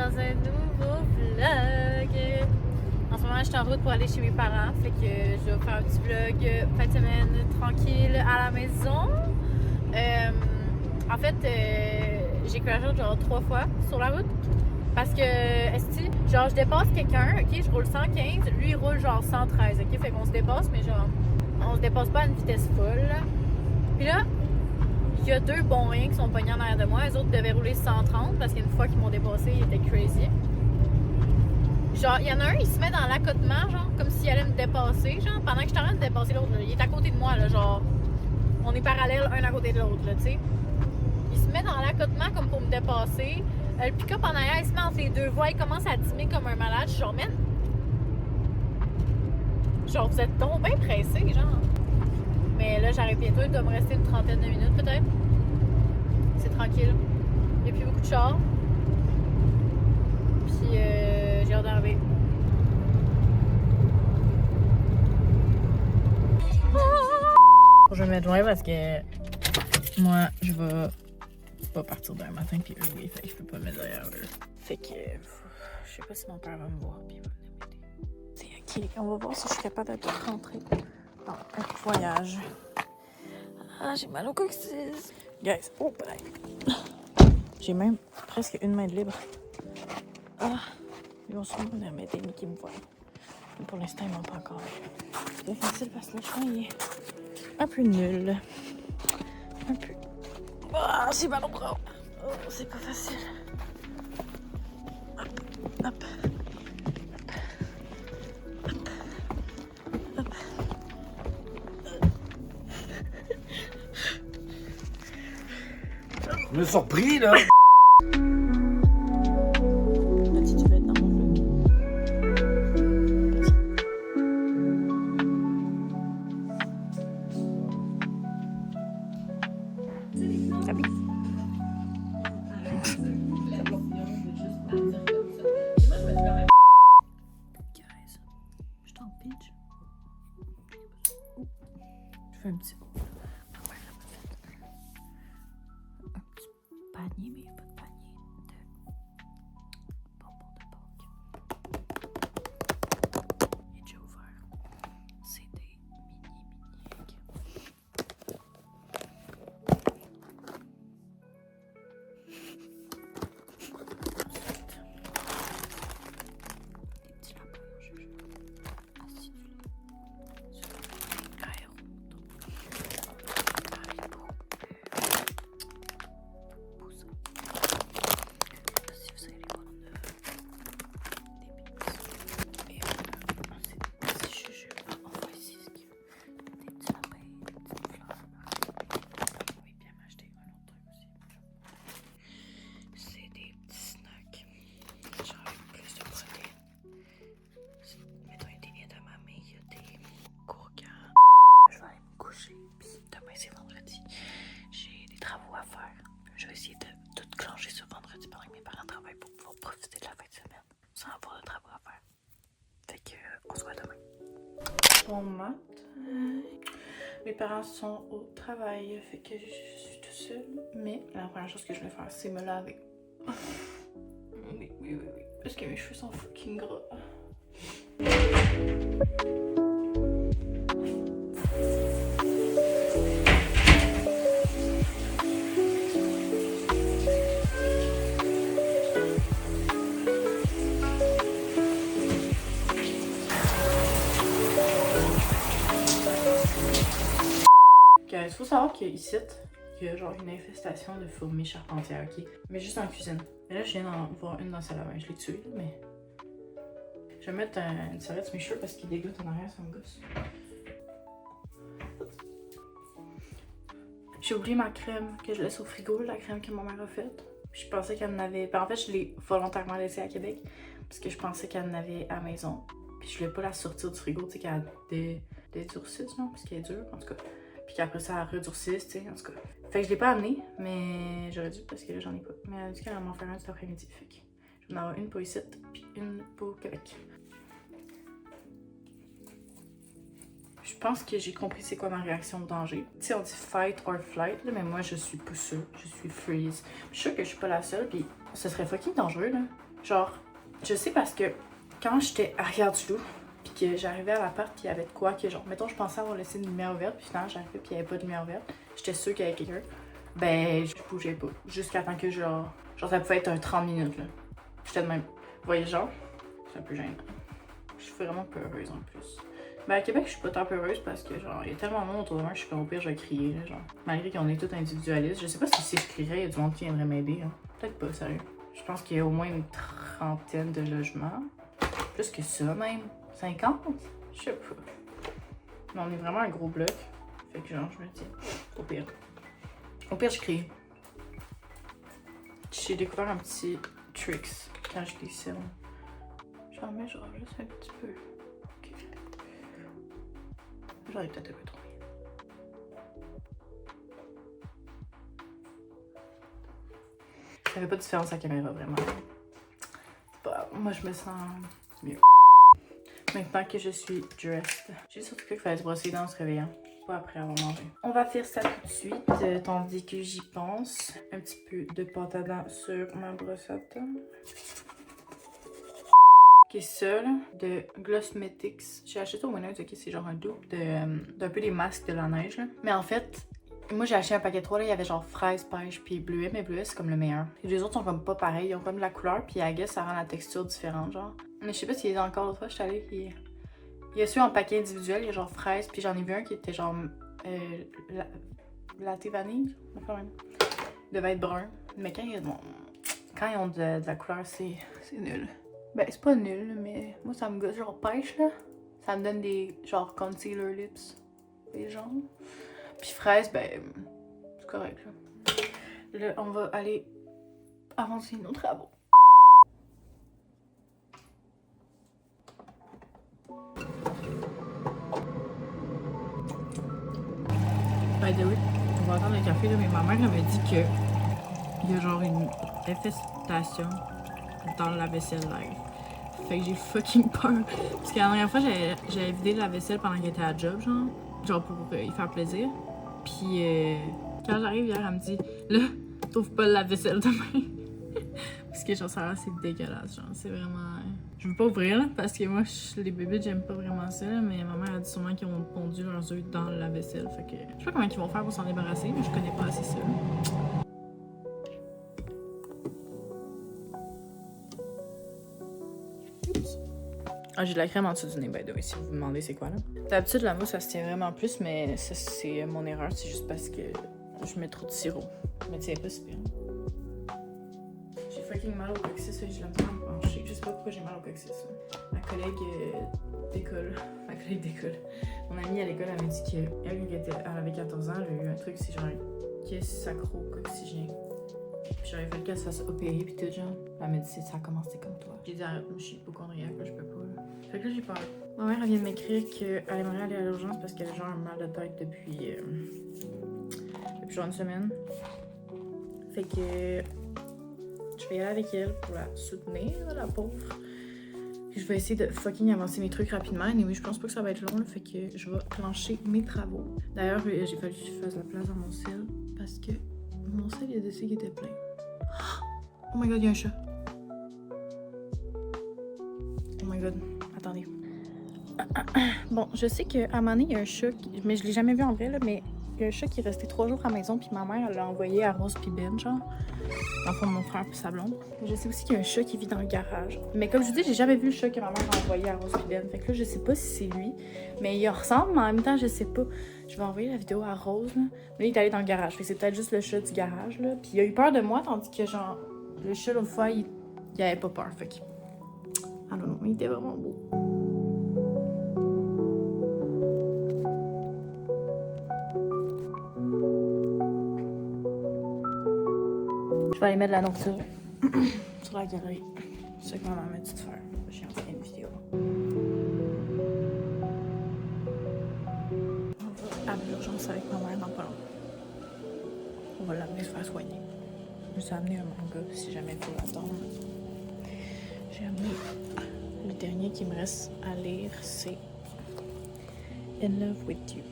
dans un nouveau vlog. En ce moment, je suis en route pour aller chez mes parents. Fait que je vais faire un petit vlog fin de semaine tranquille à la maison. En fait, j'ai crashé genre 3 fois sur la route. Parce que, genre, je dépasse quelqu'un, ok, je roule 115, lui il roule genre 113, ok, fait qu'on se dépasse, mais genre, on se dépasse pas à une vitesse folle. Puis là, il y a 2 bons riens qui sont pognés en arrière de moi, les autres devaient rouler 130 parce qu'une fois qu'ils m'ont dépassé, ils étaient crazy. Genre, il y en a un, il se met dans l'accotement, genre, comme s'il allait me dépasser, genre, pendant que je suis en train de dépasser l'autre, il est à côté de moi, là, genre, on est parallèles un à côté de l'autre, là, tu sais. Il se met dans l'accotement comme pour me dépasser. Le pick-up en arrière, il se met entre les 2 voies, il commence à dîmer comme un malade. Je suis genre, man, genre, vous êtes donc bien pressé, genre. Mais là, j'arrive bientôt, il doit me rester une trentaine de minutes peut-être. C'est tranquille. Il n'y a plus beaucoup de chars. Puis, j'ai hâte d'arriver. Je vais mettre joint parce que moi, je vais pas partir demain matin, puis eux, oui, fait que je peux pas me mettre derrière eux. Fait que, je sais pas si mon père va me voir, puis il va venir m'aider. C'est ok, on va voir si je suis capable de rentrer dans un voyage. Ah, j'ai mal au coccyx. Guys, oh, bye. J'ai même presque une main de libre. Ah, ils vont sûrement venir m'aider, mais qui me voient. Mais pour l'instant, ils m'ont pas encore. C'est facile parce que le chemin, il est un peu nul. Un peu. Ah, j'ai mal au bras. Oh, c'est pas facile. Hop, hop. Hop, hop. Je me suis surpris, là! Mathie, tu veux être dans mon vlog? Ah oui. Guys, je t'en pitch. Je fais un petit. Un petit panier, mais il n'y a pas de panier de bonbons de Pâques. Il est déjà ouvert. C'est des mini eggs. Des petits lapins en jujube acidulés sur un aérodo. Haribo Poussa. Si vous allez prendre des bits et c'est des petits jujubes. On voit ici ce qu'il y a. Des petits lapins, des petites fleurs. Oui, bien m'acheter un autre truc aussi. C'est des petits snacks. Genre avec plus de protéines. Mettons, il y a des edamame, il y a des courgans. Je vais aller me coucher. Puis demain, c'est vendredi. J'ai des travaux à faire. Je vais essayer de tout clencher ce vendredi pendant que mes parents travaillent pour pouvoir profiter de la fin de semaine sans avoir de travaux à faire. Fait que, on se voit demain. Bon matin. Mes parents sont au travail, fait que je suis toute seule. Mais la première chose que je vais faire, c'est me laver. Oui. Parce que mes cheveux sont fucking gras. Il faut savoir qu'ici, il y a genre une infestation de fourmis charpentières, ok? Mais juste en cuisine. Et là, je viens d'en voir une dans la salle à bain. Je l'ai tuée, mais. Je vais mettre une serviette sur mes cheveux parce qu'il dégoûte en arrière, ça me gosse. J'ai oublié ma crème que je laisse au frigo, la crème que ma mère a faite. Je pensais qu'elle en avait. En fait, je l'ai volontairement laissée à Québec parce que je pensais qu'elle en avait à la maison. Puis je voulais pas la sortir du frigo, tu sais, qu'elle dédurcisse, non? Parce qu'elle est dure, en tout cas. Puis qu'après ça, elle redurcisse, tu sais, en tout cas. Fait que je l'ai pas amenée, mais j'aurais dû parce que là, j'en ai pas. Mais elle a dit qu'elle va m'en faire un cet après-midi. Fait que je vais en avoir une pour ici, puis une pour Québec. Je pense que j'ai compris c'est quoi ma réaction au danger. Tu sais, on dit fight or flight, là, mais moi, je suis pas sûre. Je suis freeze. Je suis sûre que je suis pas la seule, puis ce serait fucking dangereux, là. Genre, je sais parce que quand j'étais à Rivière-du-Loup, puis que j'arrivais à l'appart, puis il y avait de quoi que genre, mettons, je pensais avoir laissé une lumière ouverte, puis finalement j'arrivais, puis il n'y avait pas de lumière ouverte, j'étais sûre qu'il y avait quelqu'un. Ben, je bougeais pas. Jusqu'à temps que genre ça pouvait être un 30 minutes là. J'étais de même. Vous voyez, genre, c'est un peu gênant. Je suis vraiment peureuse en plus. Ben, à Québec, je suis pas tant peureuse parce que, genre, il y a tellement de monde autour de moi, je suis comme au pire, je vais crier, là, genre. Malgré qu'on est tous individualistes, je sais pas si je crierais, il y a du monde qui viendrait m'aider, hein. Peut-être pas, sérieux. Je pense qu'il y a au moins une trentaine de logements. Plus que ça, même. 50? Je sais pas. Mais on est vraiment un gros bloc. Fait que, genre, je me dis, au pire. Au pire, je crie. J'ai découvert un petit tricks quand je glissais. J'en mets genre juste un petit peu. Ok. J'en ai peut-être un peu trop mis. Ça fait pas de différence à la caméra, vraiment. Bah, moi, je me sens mieux. Maintenant que je suis dressed. J'ai surtout qu'il fallait se brosser les dents en se réveillant. Pas après avoir mangé. On va faire ça tout de suite, tandis que j'y pense. Un petit peu de pâte à dents sur ma brosse à dents. Ok, ça là, de Glossmetics. J'ai acheté ça au Winners, ok, c'est genre un dupe d'un peu des masques de la neige là. Mais en fait, moi j'ai acheté un paquet de 3 là, il y avait genre fraise, pêche puis bleuet, mais bleuet c'est comme le meilleur. Et les autres sont comme pas pareils, ils ont comme de la couleur puis I guess ça rend la texture différente genre. Mais je sais pas s'il y en a encore l'autre fois, je suis allée puis... Il y a ceux en paquet individuel, il y a genre fraise, puis j'en ai vu un qui était genre latte vanille, quand même. Il devait être brun. Mais quand ils ont de la couleur, c'est nul. Ben, c'est pas nul, mais moi ça me gosse genre pêche là. Ça me donne des genre concealer lips. Les gens. Puis fraise, ben, c'est correct là. Là, on va aller avancer nos travaux. By the way, on va attendre le café là, mais ma mère elle m'a dit que il y a genre une infestation dans la vaisselle live. Fait que j'ai fucking peur. Parce que la dernière fois, j'avais vidé la vaisselle pendant qu'elle était à job, genre pour y faire plaisir. Puis quand j'arrive hier, elle me dit là, t'ouvres pas la vaisselle demain. Parce que genre ça c'est dégueulasse, genre c'est vraiment. Je veux pas ouvrir là, parce que moi les bébés j'aime pas vraiment ça, là, mais ma mère a dit sûrement qu'ils ont pondu leurs œufs dans la vaisselle. Fait que je sais pas comment ils vont faire pour s'en débarrasser, mais je connais pas assez ça. Ah, j'ai de la crème en dessous du nez, by the way, si vous vous demandez c'est quoi là. D'habitude, la mousse, ça se tient vraiment plus, mais ça, c'est mon erreur. C'est juste parce que je mets trop de sirop. Mais tu sais, pas super. J'ai fucking mal au coccyx, je l'aime pas me pencher. Je sais pas pourquoi j'ai mal au coccyx. Ma collègue d'école, mon amie à l'école, elle m'a dit qu'elle, elle avait 14 ans, elle a eu un truc, c'est genre un kiss sacro-coccygien. Puis j'aurais fait le cas, ça se opérer, puis tout, genre. Elle m'a dit, ça a commencé comme toi. J'ai dit, arrête, je suis hypochondriaque, je peux pas. Fait que là, j'ai peur. Ma mère, elle vient de m'écrire qu'elle aimerait aller à l'urgence parce qu'elle a genre un mal de tête depuis genre une semaine. Fait que je vais y aller avec elle pour la soutenir, la pauvre. Puis je vais essayer de fucking avancer mes trucs rapidement. Et oui, je pense pas que ça va être long, là, fait que je vais plancher mes travaux. D'ailleurs, j'ai fallu que je fasse la place dans mon sel parce que mon sel, il a décidé qu'il était plein. Oh my god, il y a un chat. Oh my god, attendez. Bon, je sais qu'à un moment donné, il y a un chat, mais je l'ai jamais vu en vrai, là, mais il y a un chat qui est resté 3 jours à la maison, puis ma mère, elle l'a envoyé à Rose puis Ben, genre. Dans le fond, mon frère puis sa blonde. Je sais aussi qu'il y a un chat qui vit dans le garage. Mais comme je vous dis, j'ai jamais vu le chat que ma mère a envoyé à Rose puis Ben. Fait que là, je sais pas si c'est lui, mais il ressemble, mais en même temps, je sais pas. Je vais envoyer la vidéo à Rose, là. Mais là, il est allé dans le garage. Fait que c'est peut-être juste le chat du garage, là. Puis il a eu peur de moi, tandis que, genre, le chat, l'autre fois, il avait pas peur. Fait que. I don't know, il était vraiment beau. Je vais aller mettre de la nourriture sur la galerie. C'est ça que maman m'a dit de faire. J'ai envoyé une vidéo. On va à l'urgence avec ma mère dans pas longtemps. On va l'amener se faire soigner. Je me suis amené un manga si jamais il faut l'attendre. J'ai amené le dernier qui me reste à lire, c'est In Love With You.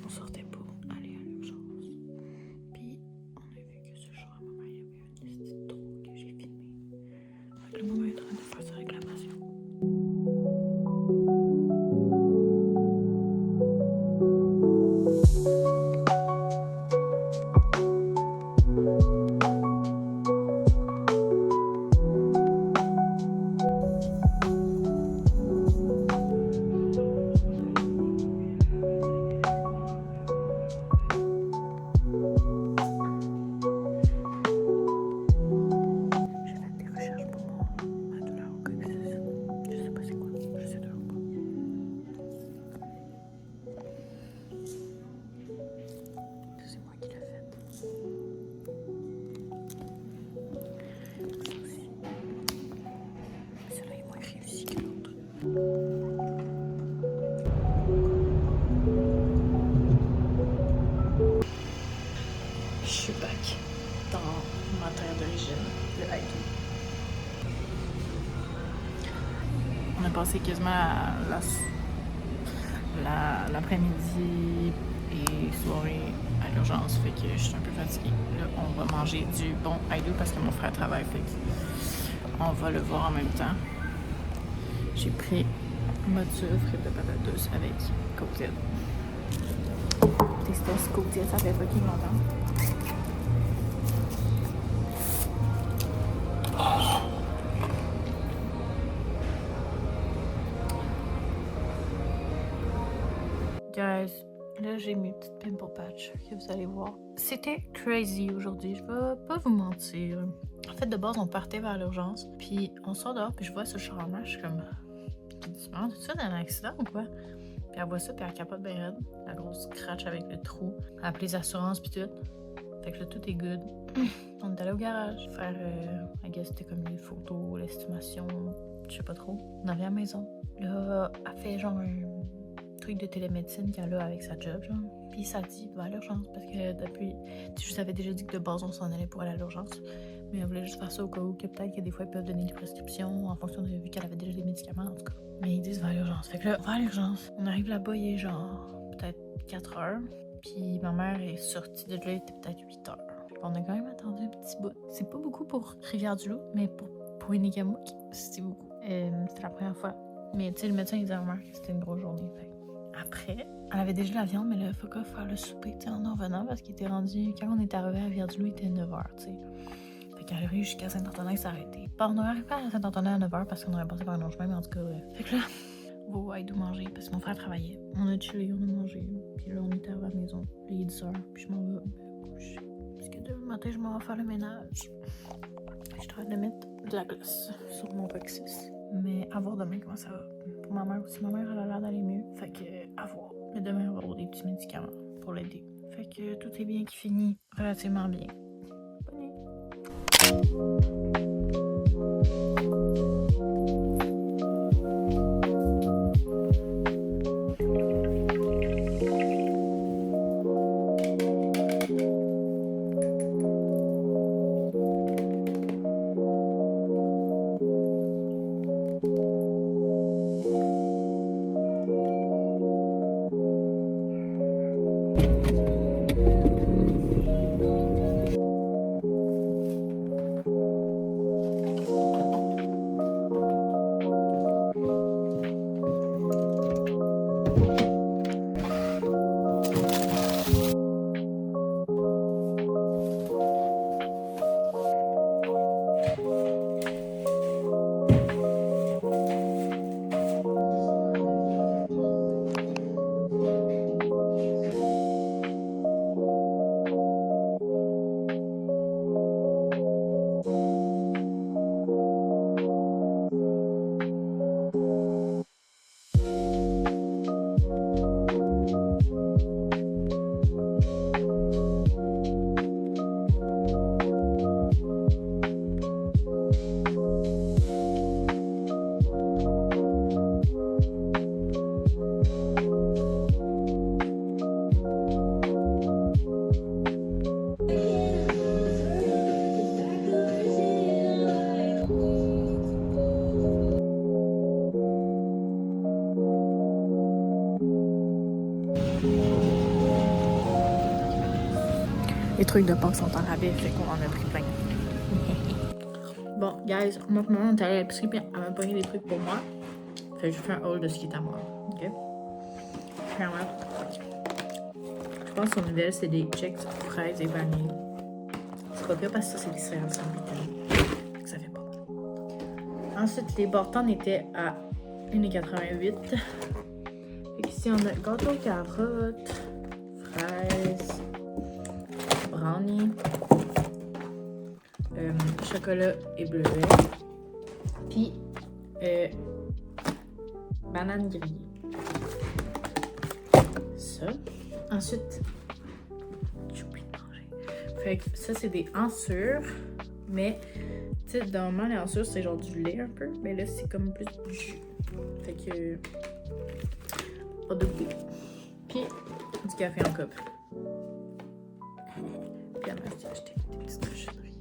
On sortait pas aller à l'urgence. a passé quasiment l'après-midi et soirée à l'urgence, fait que je suis un peu fatiguée. Là, on va manger du bon Aïdou parce que mon frère travaille, fait que on va le voir en même temps. J'ai pris mozzarella, frites de patates douces avec cocktail. Tester ce cocktail, ça fait fucking longtemps. Guys, là j'ai mes petites pimple patch que vous allez voir. C'était crazy aujourd'hui, je vais pas vous mentir. En fait, de base, on partait vers l'urgence, puis on sort dehors, puis je vois ce char-là, je suis comme... Tu sais, d'un accident ou quoi? Puis elle voit ça, puis elle capote bien raide. La grosse scratch avec le trou. Elle appelle les assurances, puis tout. Fait que là, tout est good. On est allé au garage faire, I guess, c'était comme les photos, l'estimation, je sais pas trop. On arrive à la maison. Là, elle fait genre un truc de télémédecine qu'elle a avec sa job, genre. Puis ça dit, va à l'urgence, parce que depuis, je vous avais déjà dit que de base, on s'en allait pour aller à l'urgence. Mais elle voulait juste faire ça au cas où, que peut-être que des fois, ils peuvent donner des prescriptions en fonction de vu qu'elle avait déjà des médicaments, en tout cas. Mais ils disent, va à l'urgence. Fait que là, va à l'urgence. On arrive là-bas, il est genre, peut-être 4 heures. Puis ma mère est sortie de là, il était peut-être 8 heures. On a quand même attendu un petit bout. C'est pas beaucoup pour Rivière-du-Loup, mais pour Enigamouk, c'était beaucoup. C'était la première fois. Mais tu sais, le médecin, il disait à ma mère que c'était une grosse journée. Fait. Après, elle avait déjà la viande, mais là, il faut qu'elle faire le souper, tu sais, en revenant, parce qu'il était rendu, quand on est arrivé à Rivière-du-Loup, il était 9h, tu sais. Fait qu'elle arrive jusqu'à Saint-Antonin, s'arrêter. On aurait arrivé à Saint-Antonin à 9h parce qu'on aurait passé par un autre chemin, mais en tout cas, bref. Fait que là, on va Aïdou manger, parce que mon frère travaillait. On a chillé, on a mangé, puis là, on est arrivé à la maison. Il est 10h, puis je m'en vais me coucher. Parce que demain matin, je m'en vais faire le ménage. Je suis en train de mettre de la glace sur mon Boxis. Mais à voir demain comment ça va. Pour ma mère aussi, ma mère, elle a l'air d'aller mieux. Fait que, à voir. Mais demain, on va avoir des petits médicaments pour l'aider. Fait que tout est bien qui finit relativement bien. Bonne nuit. Les trucs de Pâques sont en rabais, fait qu'on en a pris plein. Bon, guys, moi, on est allé à l'épicerie, puis elle m'a pris des trucs pour moi. Fait que je fais un haul de ce qui est à moi. Ok? Clairement. Je pense que son nouvelle, c'est des checks fraises et vanille. C'est pas pire parce que ça, c'est des céréales sans vitamine. Ça fait pas mal. Ensuite, les Bortons étaient à 1,88. Fait qu'ici, on a gâteau carotte, fraises, brownie, chocolat et bleuet, puis banane grillée. Ça. Ensuite, j'ai oublié de manger. Fait que ça, c'est des ansures, mais tu sais, normalement, les ansures, c'est genre du lait un peu, mais là, c'est comme plus du jus. Fait que pas de goût. Puis du café en coupe. Puis après, j'ai acheté des petites cochonneries.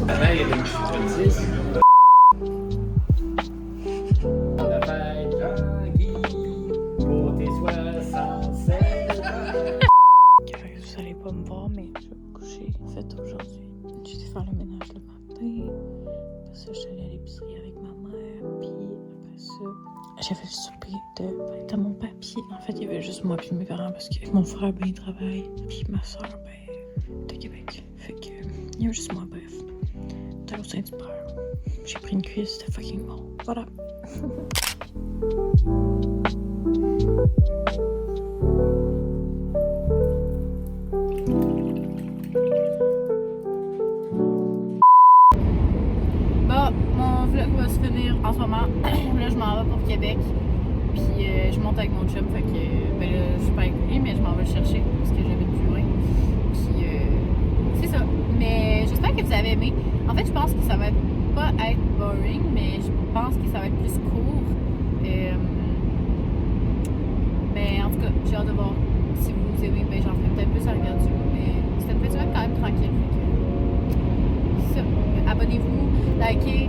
Demain, il y a des petits 26. La fête, Jean-Guy, pour tes 67 ans. Vous allez pas me voir, mais je vais me coucher fait aujourd'hui. J'ai dû faire le ménage le matin. Après ça, je suis allée à l'épicerie avec ma mère. Puis après ça, j'avais le souper de mon père. Puis en fait, il y avait juste moi puis mes parents parce que mon frère, ben, il travaille. Puis ma soeur, ben, de Québec. Fait que il y avait juste moi, bref. J'étais au Saint-Hubert. J'ai pris une cuisse, c'était fucking bon. Voilà. Mon vlog va se finir en ce moment. Là, je m'en vais pour Québec. Puis je monte avec mon chum. Fait que ben là, je suis pas avec lui, mais je m'en vais le chercher parce que j'habite plus loin. Puis c'est ça. Mais j'espère que vous avez aimé. En fait, je pense que ça va pas être boring, mais je pense que ça va être plus court. Mais en tout cas, j'ai hâte de voir. Si vous aimez, ben j'en ferai peut-être plus à regarder. Mais c'était une petite quand même tranquille. Fait que, c'est ça. Abonnez-vous, likez.